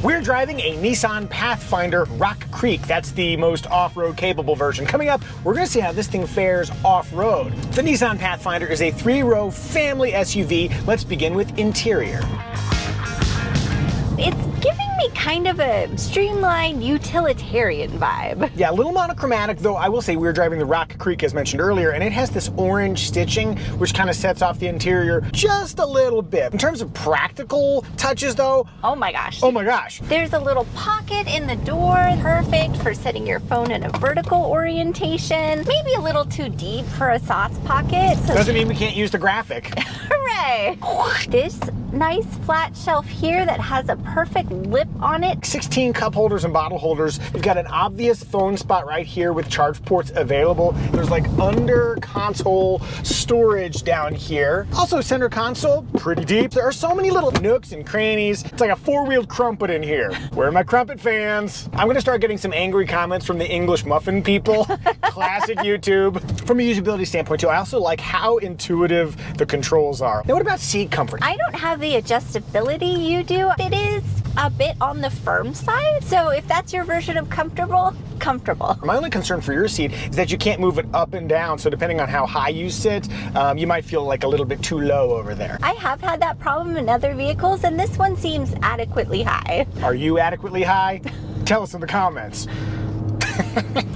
We're driving a Nissan Pathfinder Rock Creek. That's the most off-road capable version. Coming up, we're going to see how this thing fares off-road. The Nissan Pathfinder is a 3-row family SUV. Let's begin with interior. It's giving me kind of a streamlined utilitarian vibe. Yeah, a little monochromatic, though I will say we were driving the Rock Creek as mentioned earlier, and it has this orange stitching, which kind of sets off the interior just a little bit. In terms of practical touches, though, oh my gosh. Oh my gosh. There's a little pocket in the door, perfect for setting your phone in a vertical orientation. Maybe a little too deep for a sauce pocket. So doesn't mean we can't use the graphic. Hooray! This nice flat shelf here that has a perfect lip on it. 16 cup holders and bottle holders. You've got an obvious phone spot right here with charge ports available. There's like under console storage down here. Also center console, pretty deep. There are so many little nooks and crannies. It's like a four-wheeled crumpet in here. Where are my crumpet fans? I'm gonna start getting some angry comments from the English muffin people. Classic YouTube. From a usability standpoint too, I also like how intuitive the controls are. Now what about seat comfort? I don't have the adjustability you do. It is a bit on the firm side. So if that's your version of comfortable, comfortable. My only concern for your seat is that you can't move it up and down. So depending on how high you sit, you might feel like a little bit too low over there. I have had that problem in other vehicles, and this one seems adequately high. Are you adequately high? Tell us in the comments.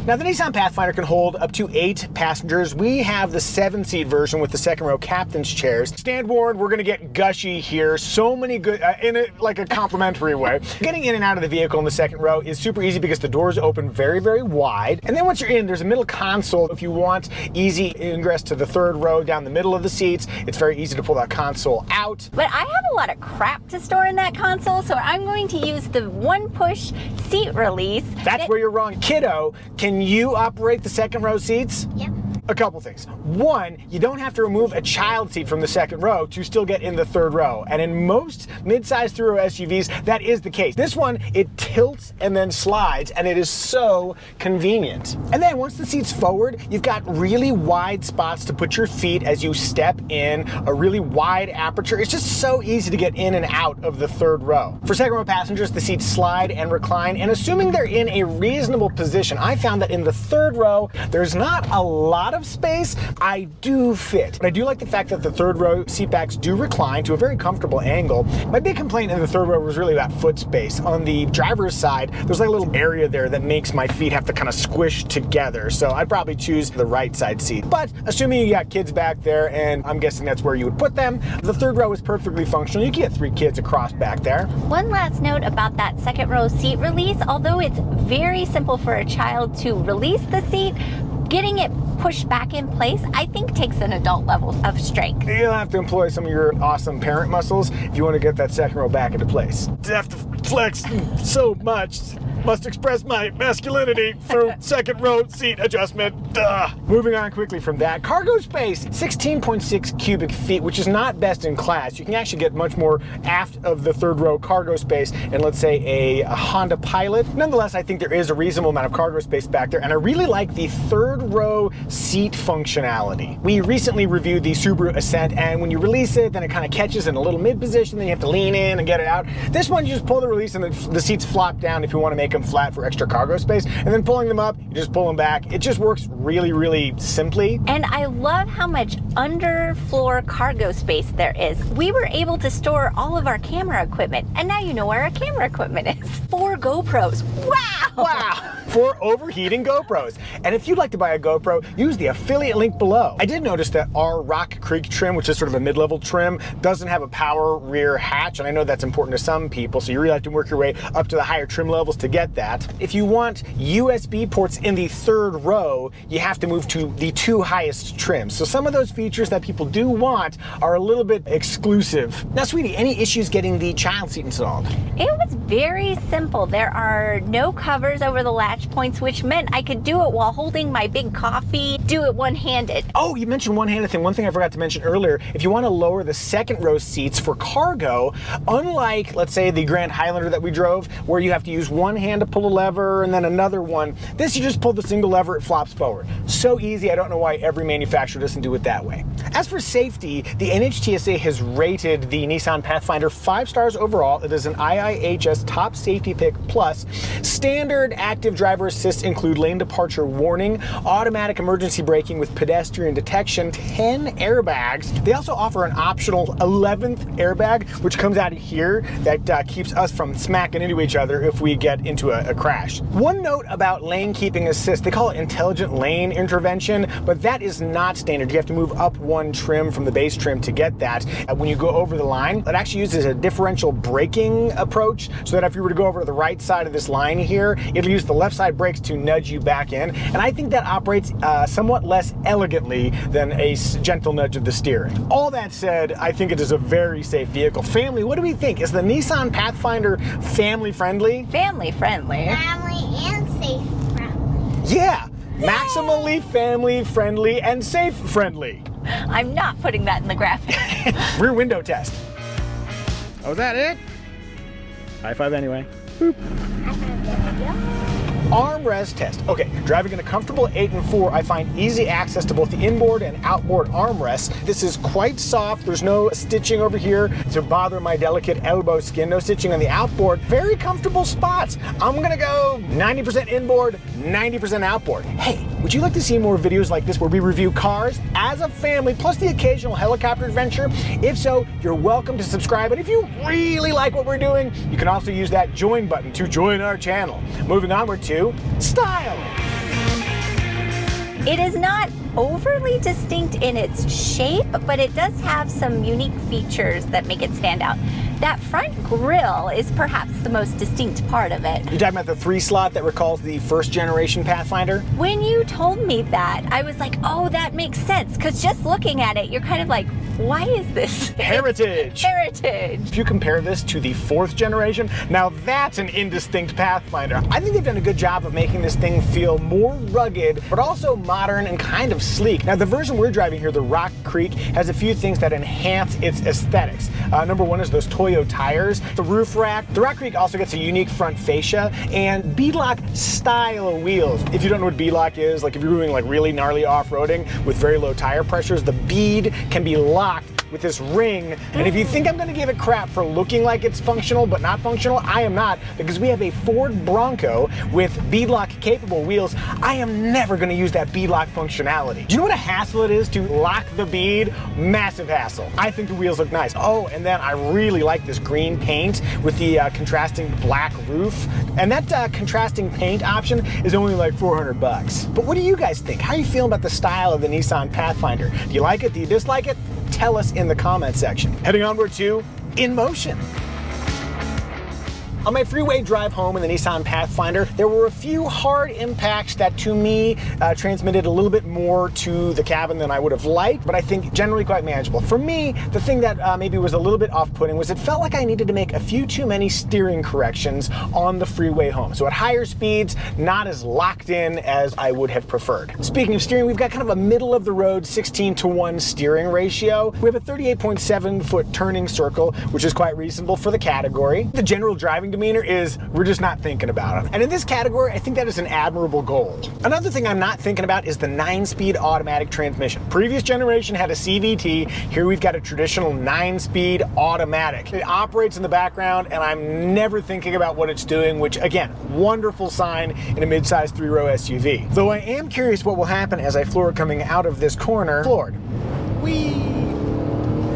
Now the Nissan Pathfinder can hold up to 8 passengers. We have the 7-seat version with the second row captain's chairs. Stand warned, we're gonna get gushy here. So many good, in like a complimentary way. Getting in and out of the vehicle in the second row is super easy because the doors open very, very wide. And then once you're in, there's a middle console. If you want easy ingress to the third row down the middle of the seats, it's very easy to pull that console out. But I have a lot of crap to store in that console, so I'm going to use the one-push seat release. That's where you're wrong. Kiddo, can you operate the second row seats? Yep. A couple things. One, you don't have to remove a child seat from the second row to still get in the third row. And in most mid-size 3-row SUVs, that is the case. This one, it tilts and then slides, and it is so convenient. And then once the seat's forward, you've got really wide spots to put your feet as you step in, a really wide aperture. It's just so easy to get in and out of the third row. For second row passengers, the seats slide and recline, and assuming they're in a reasonable position, I found that in the third row, there's not a lot of space. I do fit. But I do like the fact that the third row seat backs do recline to a very comfortable angle. My big complaint in the third row was really about foot space. On the driver's side, there's like a little area there that makes my feet have to kind of squish together. So I'd probably choose the right side seat. But assuming you got kids back there, and I'm guessing that's where you would put them, the third row is perfectly functional. You can get 3 kids across back there. One last note about that second row seat release. Although it's very simple for a child to release the seat, getting it pushed back in place, I think takes an adult level of strength. You'll have to employ some of your awesome parent muscles if you want to get that second row back into place. I have to flex so much. Must express my masculinity through second row seat adjustment. Duh. Moving on quickly from that, cargo space, 16.6 cubic feet, which is not best in class. You can actually get much more aft of the third row cargo space in, let's say, a Honda Pilot. Nonetheless, I think there is a reasonable amount of cargo space back there, and I really like the third row seat functionality. We recently reviewed the Subaru Ascent, and when you release it, then it kind of catches in a little mid position, then you have to lean in and get it out. This one, you just pull the release and the seats flop down if you want to make them flat for extra cargo space, and then pulling them up, you just pull them back. It just works really, really simply. And I love how much underfloor cargo space there is. We were able to store all of our camera equipment, and now you know where our camera equipment is. 4 GoPros. Wow! Wow! 4 overheating GoPros. And if you'd like to buy a GoPro, use the affiliate link below. I did notice that our Rock Creek trim, which is sort of a mid-level trim, doesn't have a power rear hatch, and I know that's important to some people, so you really have to work your way up to the higher trim levels to get that. If you want USB ports in the third row, you have to move to the 2 highest trims. So some of those features that people do want are a little bit exclusive. Now, sweetie, any issues getting the child seat installed? It was very simple. There are no covers over the latch points, which meant I could do it while holding my big coffee do it one-handed. Oh, you mentioned one-handed thing. One thing I forgot to mention earlier, if you want to lower the second row seats for cargo, unlike, let's say, the Grand Highlander that we drove, where you have to use one hand to pull a lever and then another one, this you just pull the single lever, it flops forward. So easy, I don't know why every manufacturer doesn't do it that way. As for safety, the NHTSA has rated the Nissan Pathfinder 5 stars overall. It is an IIHS Top Safety Pick Plus. Standard active driver assists include lane departure warning, automatic emergency braking with pedestrian detection, 10 airbags. They also offer an optional 11th airbag, which comes out of here that keeps us from smacking into each other if we get into a crash. One note about lane keeping assist, they call it intelligent lane intervention, but that is not standard. You have to move up one trim from the base trim to get that. When you go over the line, it actually uses a differential braking approach, so that if you were to go over to the right side of this line here, it'll use the left side brakes to nudge you back in. And I think that operates somewhat less elegantly than a gentle nudge of the steering. All that said, I think it is a very safe vehicle. Family, what do we think? Is the Nissan Pathfinder family friendly? Family friendly. Family and safe friendly. Yeah, maximally family friendly and safe friendly. I'm not putting that in the graphic. Rear window test. Oh, is that it? High five anyway. Boop. Armrest test. Okay, driving in a comfortable 8 and 4, I find easy access to both the inboard and outboard armrests. This is quite soft. There's no stitching over here to bother my delicate elbow skin. No stitching on the outboard. Very comfortable spots. I'm gonna go 90% inboard, 90% outboard. Hey, would you like to see more videos like this where we review cars as a family, plus the occasional helicopter adventure? If so, you're welcome to subscribe. And if you really like what we're doing, you can also use that join button to join our channel. Moving onward to style. It is not overly distinct in its shape, but it does have some unique features that make it stand out. That front grille is perhaps the most distinct part of it. You're talking about the 3-slot that recalls the first generation Pathfinder? When you told me that, I was like, oh, that makes sense. Because just looking at it, you're kind of like, why is this? Heritage. Heritage. If you compare this to the 4th generation, now that's an indistinct Pathfinder. I think they've done a good job of making this thing feel more rugged, but also modern and kind of sleek. Now, the version we're driving here, the Rock Creek, has a few things that enhance its aesthetics. Number one is those Toyo tires, the roof rack. The Rock Creek also gets a unique front fascia and beadlock style wheels. If you don't know what beadlock is, like if you're doing like really gnarly off-roading with very low tire pressures, the bead can be locked with this ring. And if you think I'm gonna give it crap for looking like it's functional but not functional, I am not, because we have a Ford Bronco with beadlock capable wheels. I am never gonna use that beadlock functionality. Do you know what a hassle it is to lock the bead? Massive hassle. I think the wheels look nice. Oh, and then I really like this green paint with the contrasting black roof. And that contrasting paint option is only like 400 bucks. But what do you guys think? How are you feeling about the style of the Nissan Pathfinder? Do you like it? Do you dislike it? Tell us in the comment section. Heading onward to In Motion. On my freeway drive home in the Nissan Pathfinder, there were a few hard impacts that to me transmitted a little bit more to the cabin than I would have liked, but I think generally quite manageable. For me, the thing that maybe was a little bit off-putting was it felt like I needed to make a few too many steering corrections on the freeway home. So at higher speeds, not as locked in as I would have preferred. Speaking of steering, we've got kind of a middle-of-the-road 16:1 steering ratio. We have a 38.7-foot turning circle, which is quite reasonable for the category. The general driving demeanor is we're just not thinking about it. And in this category, I think that is an admirable goal. Another thing I'm not thinking about is the 9-speed automatic transmission. Previous generation had a CVT. Here we've got a traditional 9-speed automatic. It operates in the background and I'm never thinking about what it's doing, which again, wonderful sign in a mid-size 3-row SUV. Though I am curious what will happen as I floor it coming out of this corner. Floored. Whee!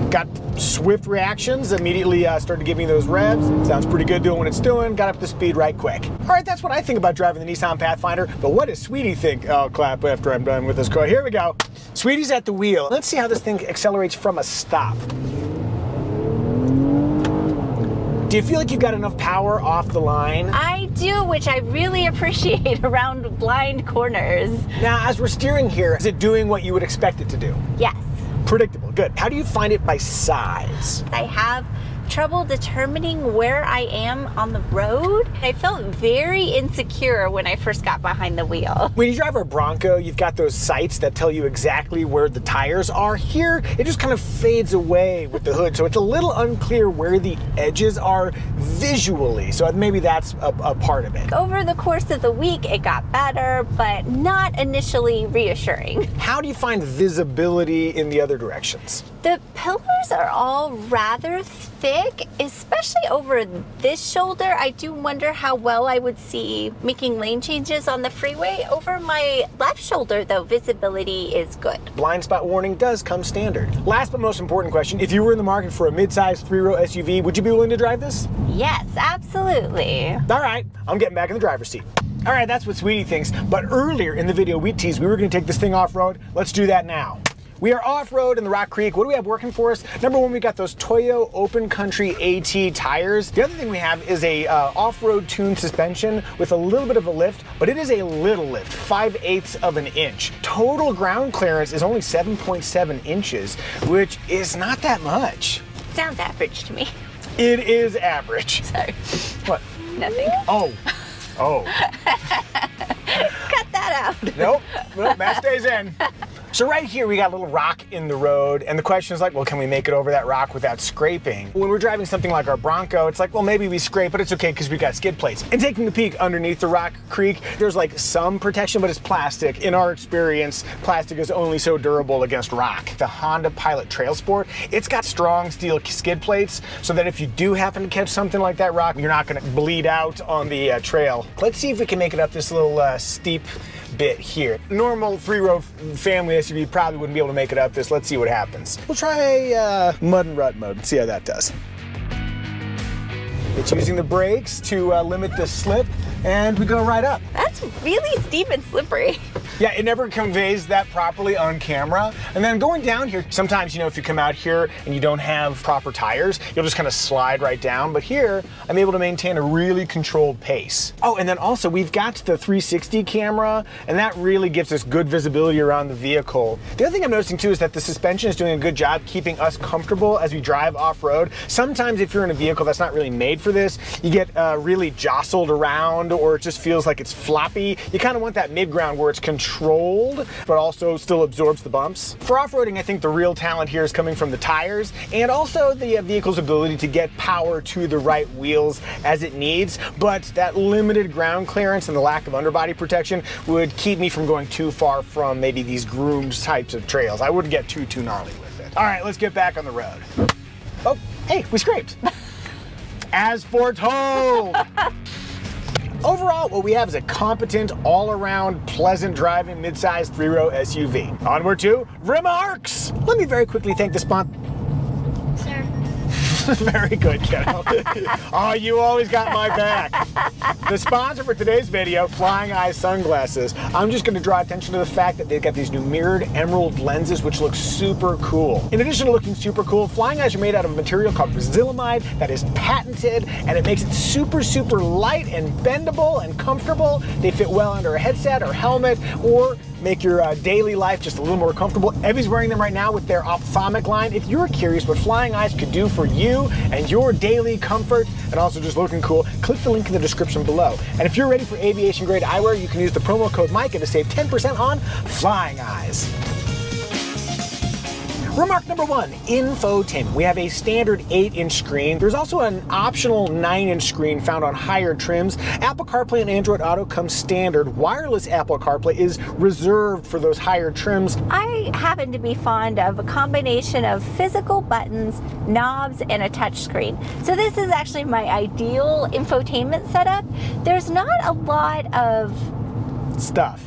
Got swift reactions, immediately started giving those revs. Sounds pretty good doing what it's doing, got up to speed right quick. All right, that's what I think about driving the Nissan Pathfinder, but what does Sweetie think? I'll clap after I'm done with this car. Here we go. Sweetie's at the wheel. Let's see how this thing accelerates from a stop. Do you feel like you've got enough power off the line? I do, which I really appreciate around blind corners. Now, as we're steering here, is it doing what you would expect it to do? Yes. Predictable, good. How do you find it by size? I have trouble determining where I am on the road. I felt very insecure when I first got behind the wheel. When you drive a Bronco, you've got those sights that tell you exactly where the tires are. Here, it just kind of fades away with the hood, so it's a little unclear where the edges are visually. So maybe that's a part of it. Over the course of the week, it got better, but not initially reassuring. How do you find visibility in the other directions? The pillars are all rather thick, especially over this shoulder. I do wonder how well I would see making lane changes on the freeway. Over my left shoulder, though, visibility is good. Blind spot warning does come standard. Last but most important question, if you were in the market for a mid-size 3-row SUV, would you be willing to drive this? Yes, absolutely. All right, I'm getting back in the driver's seat. All right, that's what Sweetie thinks, but earlier in the video we teased we were gonna take this thing off-road. Let's do that now. We are off-road in the Rock Creek. What do we have working for us? Number one, we got those Toyo Open Country AT tires. The other thing we have is a off-road tuned suspension with a little bit of a lift, but it is a little lift, 5/8 of an inch. Total ground clearance is only 7.7 inches, which is not that much. Sounds average to me. It is average. Sorry. What? Nothing. Oh. Cut that out. Nope, that stays in. So right here, we got a little rock in the road, and the question is like, well, can we make it over that rock without scraping? When we're driving something like our Bronco, it's like, well, maybe we scrape, but it's okay because we got skid plates. And taking a peek underneath the Rock Creek, there's like some protection, but it's plastic. In our experience, plastic is only so durable against rock. The Honda Pilot Trail Sport, it's got strong steel skid plates, so that if you do happen to catch something like that rock, you're not gonna bleed out on the trail. Let's see if we can make it up this little steep bit here. Normal 3-row family SUV probably wouldn't be able to make it up this. Let's see what happens. We'll try mud and rut mode and see how that does. It's using the brakes to limit the slip, and we go right up. That's really steep and slippery. Yeah, it never conveys that properly on camera. And then going down here, sometimes, you know, if you come out here and you don't have proper tires, you'll just kind of slide right down. But here, I'm able to maintain a really controlled pace. Oh, and then also we've got the 360 camera, and that really gives us good visibility around the vehicle. The other thing I'm noticing too is that the suspension is doing a good job keeping us comfortable as we drive off-road. Sometimes if you're in a vehicle that's not really made for this, you get really jostled around, or it just feels like it's floppy. You kind of want that mid-ground where it's controlled, but also still absorbs the bumps. For off-roading, I think the real talent here is coming from the tires, and also the vehicle's ability to get power to the right wheels as it needs, but that limited ground clearance and the lack of underbody protection would keep me from going too far from maybe these groomed types of trails. I wouldn't get too gnarly with it. All right, let's get back on the road. Oh, hey, we scraped. As foretold. Overall, what we have is a competent, all-around, pleasant driving, midsize 3-row SUV. Onward to remarks. Let me very quickly thank the sponsor. Sir. Very good, kiddo. Oh, you always got my back. The sponsor for today's video, Flying Eyes Sunglasses. I'm just going to draw attention to the fact that they've got these new mirrored emerald lenses, which look super cool. In addition to looking super cool, Flying Eyes are made out of a material called Brazillamide that is patented, and it makes it super, super light and bendable and comfortable. They fit well under a headset or helmet, or make your daily life just a little more comfortable. Evie's wearing them right now with their ophthalmic line. If you're curious what Flying Eyes could do for you and your daily comfort, and also just looking cool, click the link in the description below. And if you're ready for aviation grade eyewear, you can use the promo code Micah to save 10% on Flying Eyes. Remark number one, infotainment. We have a standard 8-inch screen. There's also an optional 9-inch screen found on higher trims. Apple CarPlay and Android Auto come standard. Wireless Apple CarPlay is reserved for those higher trims. I happen to be fond of a combination of physical buttons, knobs, and a touch screen. So this is actually my ideal infotainment setup. There's not a lot of stuff.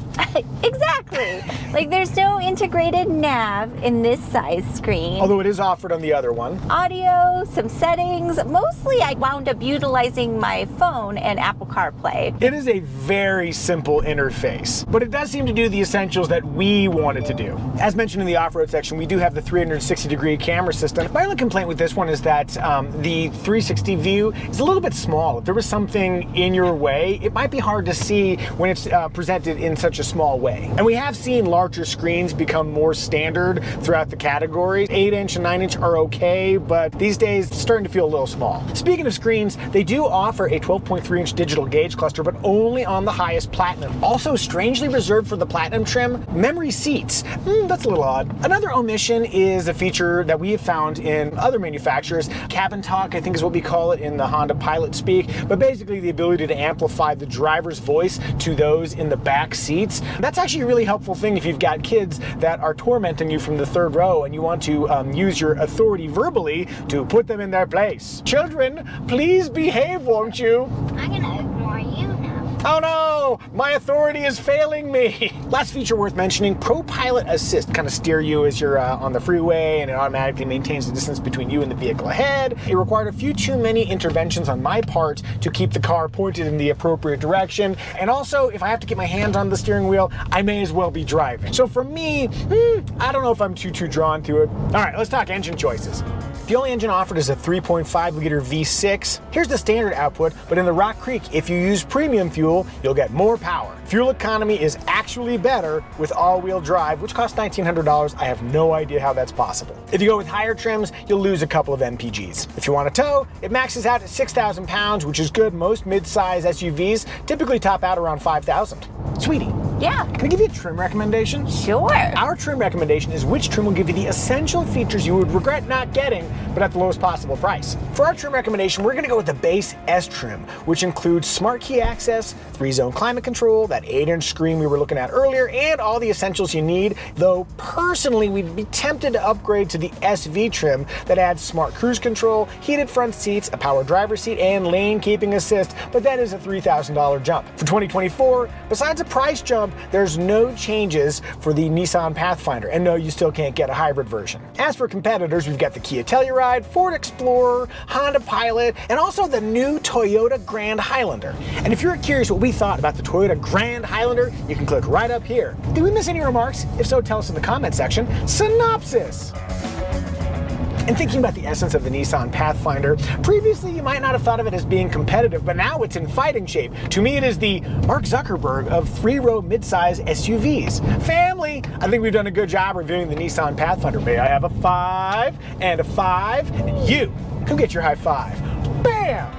Exactly. Like there's no integrated nav in this size screen. Although it is offered on the other one. Audio, some settings. Mostly I wound up utilizing my phone and Apple CarPlay. It is a very simple interface, but it does seem to do the essentials that we want it to do. As mentioned in the off-road section, we do have the 360-degree camera system. My only complaint with this one is that the 360 view is a little bit small. If there was something in your way, it might be hard to see when it's presented implemented in such a small way. And we have seen larger screens become more standard throughout the category. 8-inch and 9-inch are okay, but these days it's starting to feel a little small. Speaking of screens, they do offer a 12.3-inch digital gauge cluster, but only on the highest Platinum. Also strangely reserved for the Platinum trim, memory seats. That's a little odd. Another omission is a feature that we have found in other manufacturers. Cabin talk, I think is what we call it in the Honda Pilot speak, but basically the ability to amplify the driver's voice to those in the back seats. That's actually a really helpful thing if you've got kids that are tormenting you from the third row and you want to use your authority verbally to put them in their place. Children, please behave, won't you? I'm gonna ignore you now. Oh no, my authority is failing me. Last feature worth mentioning, Pro Pilot Assist, kind of steer you as you're on the freeway, and it automatically maintains the distance between you and the vehicle ahead. It required a few too many interventions on my part to keep the car pointed in the appropriate direction. And also, if I have to get my hands on the steering wheel, I may as well be driving. So for me, I don't know if I'm too drawn to it. All right, let's talk engine choices. The only engine offered is a 3.5-liter V6. Here's the standard output, but in the Rock Creek, if you use premium fuel, you'll get more power. Fuel economy is actually better with all-wheel drive, which costs $1,900. I have no idea how that's possible. If you go with higher trims, you'll lose a couple of MPGs. If you want a tow, it maxes out at 6,000 pounds, which is good. Most mid-size SUVs typically top out around 5,000. Sweetie. Yeah. Can I give you a trim recommendation? Sure. Our trim recommendation is which trim will give you the essential features you would regret not getting, but at the lowest possible price. For our trim recommendation, we're gonna go with the base S trim, which includes smart key access, 3-zone climate control, that 8-inch screen we were looking at earlier, and all the essentials you need. Though personally, we'd be tempted to upgrade to the SV trim that adds smart cruise control, heated front seats, a power driver's seat, and lane keeping assist, but that is a $3,000 jump. For 2024, besides a price jump, there's no changes for the Nissan Pathfinder, and no, you still can't get a hybrid version. As for competitors, we've got the Kia Telluride, Ford Explorer, Honda Pilot, and also the new Toyota Grand Highlander. And if you're curious what we thought about the Toyota Grand Highlander, you can click right up here. Did we miss any remarks? If so, tell us in the comment section. Synopsis! And thinking about the essence of the Nissan Pathfinder, previously you might not have thought of it as being competitive, but now it's in fighting shape. To me, it is the Mark Zuckerberg of 3-row midsize SUVs. Family, I think we've done a good job reviewing the Nissan Pathfinder. May I have a 5 and a 5? And you, come get your high five. Bam!